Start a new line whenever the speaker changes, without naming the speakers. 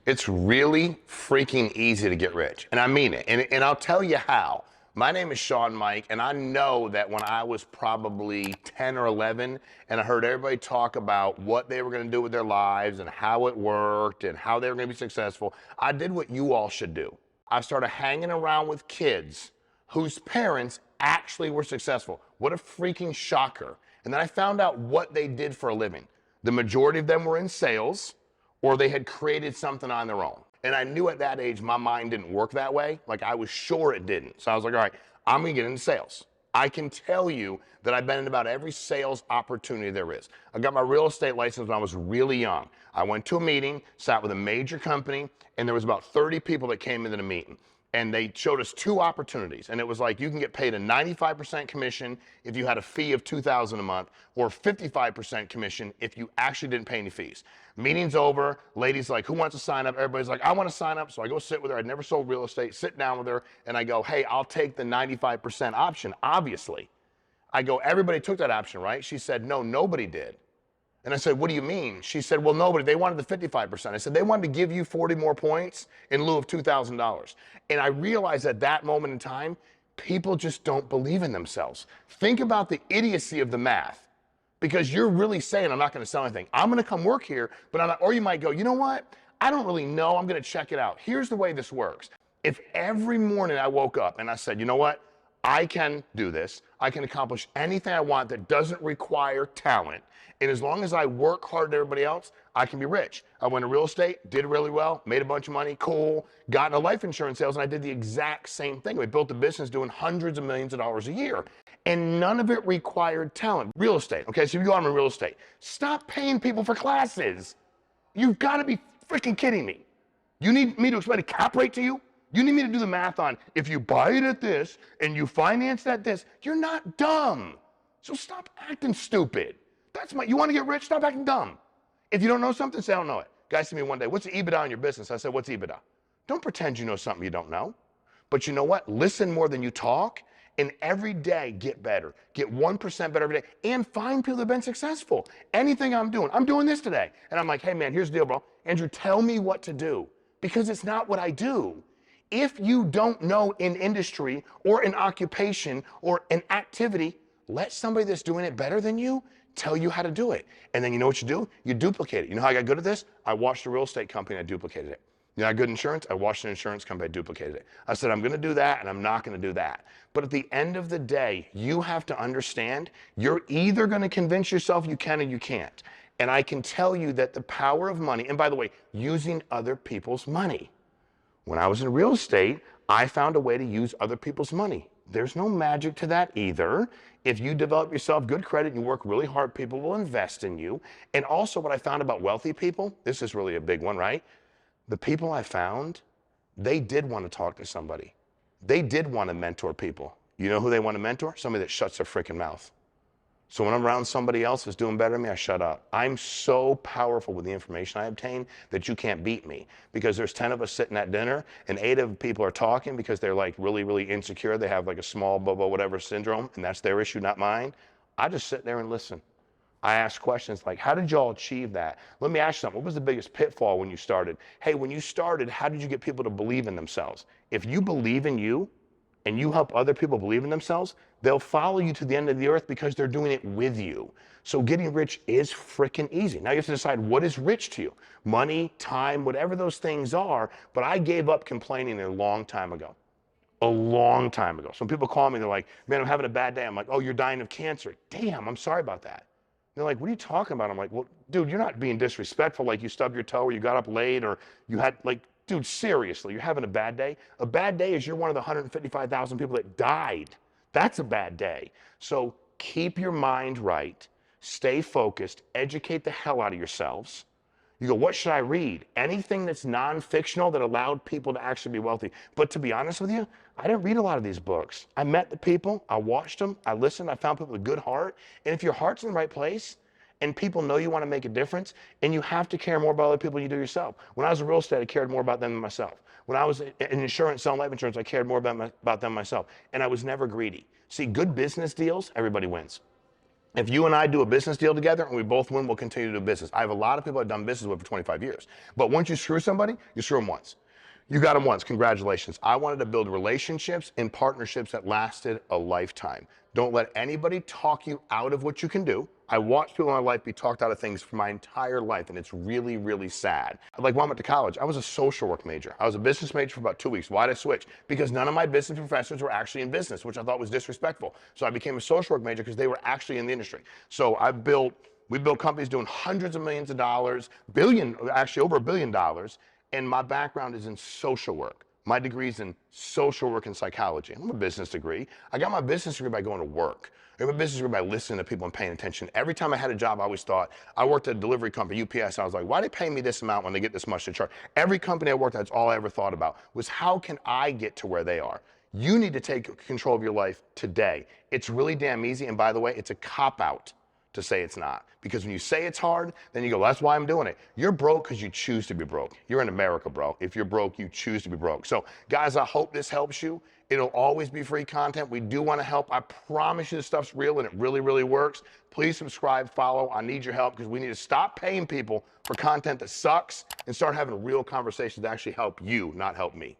It's really freaking easy to get rich. And I mean it. And I'll tell you how. My name is Sean Mike, and I know that when I was probably 10 or 11, and I heard everybody talk about what they were going to do with their lives and how it worked and how they were going to be successful, I did what you all should do. I started hanging around with kids whose parents actually were successful. What a freaking shocker. And then I found out what they did for a living. The majority of them were in sales, or they had created something on their own. And I knew at that age my mind didn't work that way. Like, I was sure it didn't. So I was like, all right, I'm gonna get into sales. I can tell you that I've been in about every sales opportunity there is. I got my real estate license when I was really young. I went to a meeting, sat with a major company, and there was about 30 people that came into the meeting. And they showed us two opportunities. And it was like, you can get paid a 95% commission if you had a fee of $2,000 a month, or 55% commission if you actually didn't pay any fees. Meeting's over, lady's like, who wants to sign up? Everybody's like, I want to sign up. So I go sit with her. I'd never sold real estate, sit down with her, and I go, hey, I'll take the 95% option, obviously. I go, everybody took that option, right? She said, no, nobody did. And I said, what do you mean? She said, well, nobody, they wanted the 55%. I said, they wanted to give you 40 more points in lieu of $2,000. And I realized at that moment in time, people just don't believe in themselves. Think about the idiocy of the math, because you're really saying, I'm not going to sell anything. I'm going to come work here, but I'm not, or you might go, you know what? I don't really know. I'm going to check it out. Here's the way this works. If every morning I woke up and I said, you know what? I can do this. I can accomplish anything I want that doesn't require talent. And as long as I work hard at everybody else, I can be rich. I went to real estate, did really well, made a bunch of money, cool, got into life insurance sales, and I did the exact same thing. We built a business doing hundreds of millions of dollars a year. And none of it required talent. Real estate, okay, so if you go on in real estate, stop paying people for classes. You've got to be freaking kidding me. You need me to explain a cap rate to you? You need me to do the math on if you buy it at this and you finance at this. You're not dumb. So stop acting stupid. You want to get rich? Stop acting dumb. If you don't know something, say I don't know it. Guy said to me one day, what's the EBITDA on your business? I said, what's EBITDA? Don't pretend you know something you don't know. But you know what? Listen more than you talk, and every day get better. Get 1% better every day, and find people that have been successful. Anything I'm doing this today. And I'm like, hey man, here's the deal, bro. Andrew, tell me what to do, because it's not what I do. If you don't know an industry or an occupation or an activity, let somebody that's doing it better than you tell you how to do it. And then you know what you do? You duplicate it. You know how I got good at this? I watched a real estate company and I duplicated it. You know how good insurance? I watched an insurance company, I duplicated it. I said, I'm gonna do that and I'm not gonna do that. But at the end of the day, you have to understand, you're either gonna convince yourself you can or you can't. And I can tell you that the power of money, and by the way, using other people's money. When I was in real estate, I found a way to use other people's money. There's no magic to that either. If you develop yourself good credit and you work really hard, people will invest in you. And also what I found about wealthy people, this is really a big one, right? The people I found, they did want to talk to somebody. They did want to mentor people. You know who they want to mentor? Somebody that shuts their freaking mouth. So when I'm around somebody else that's doing better than me, I shut up. I'm so powerful with the information I obtain that you can't beat me, because there's 10 of us sitting at dinner and 8 of people are talking because they're like really, really insecure. They have like a small blah, blah, whatever syndrome, and that's their issue, not mine. I just sit there and listen. I ask questions like, how did y'all achieve that? Let me ask you something. What was the biggest pitfall when you started? Hey, when you started, how did you get people to believe in themselves? If you believe in you, and you help other people believe in themselves, they'll follow you to the end of the earth because they're doing it with you. So getting rich is freaking easy. Now you have to decide, what is rich to you? Money, time, whatever those things are. But I gave up complaining a long time ago. A long time ago. Some people call me, they're like, man, I'm having a bad day. I'm like, oh, you're dying of cancer. Damn, I'm sorry about that. They're like, what are you talking about? I'm like, well, dude, you're not being disrespectful, like you stubbed your toe or you got up late or you had like, dude, seriously, you're having a bad day? A bad day is you're one of the 155,000 people that died. That's a bad day. So keep your mind right, stay focused, educate the hell out of yourselves. You go, what should I read? Anything that's non-fictional that allowed people to actually be wealthy. But to be honest with you, I didn't read a lot of these books. I met the people, I watched them, I listened, I found people with a good heart. And if your heart's in the right place, and people know you want to make a difference, and you have to care more about other people than you do yourself. When I was in real estate, I cared more about them than myself. When I was in insurance, selling life insurance, I cared more about them myself. And I was never greedy. See, good business deals, everybody wins. If you and I do a business deal together and we both win, we'll continue to do business. I have a lot of people I've done business with for 25 years. But once you screw somebody, you screw them once. You got them once. Congratulations. I wanted to build relationships and partnerships that lasted a lifetime. Don't let anybody talk you out of what you can do. I watched people in my life be talked out of things for my entire life, and it's really, really sad. Like when I went to college, I was a social work major. I was a business major for about 2 weeks. Why did I switch? Because none of my business professors were actually in business, which I thought was disrespectful. So I became a social work major because they were actually in the industry. So we built companies doing hundreds of millions of dollars, actually over $1 billion. And my background is in social work. My degree is in social work and psychology. I'm a business degree. I got my business degree by going to work. I got my business degree by listening to people and paying attention. Every time I had a job, I always thought, I worked at a delivery company, UPS, I was like, why are they paying me this amount when they get this much to charge? Every company I worked at, that's all I ever thought about was how can I get to where they are? You need to take control of your life today. It's really damn easy. And by the way, it's a cop-out to say it's not. Because when you say it's hard, then you go, that's why I'm doing it. You're broke because you choose to be broke. You're in America, bro. If you're broke, you choose to be broke. So guys, I hope this helps you. It'll always be free content. We do want to help. I promise you this stuff's real and it really, really works. Please subscribe, follow. I need your help because we need to stop paying people for content that sucks and start having real conversations that actually help you, not help me.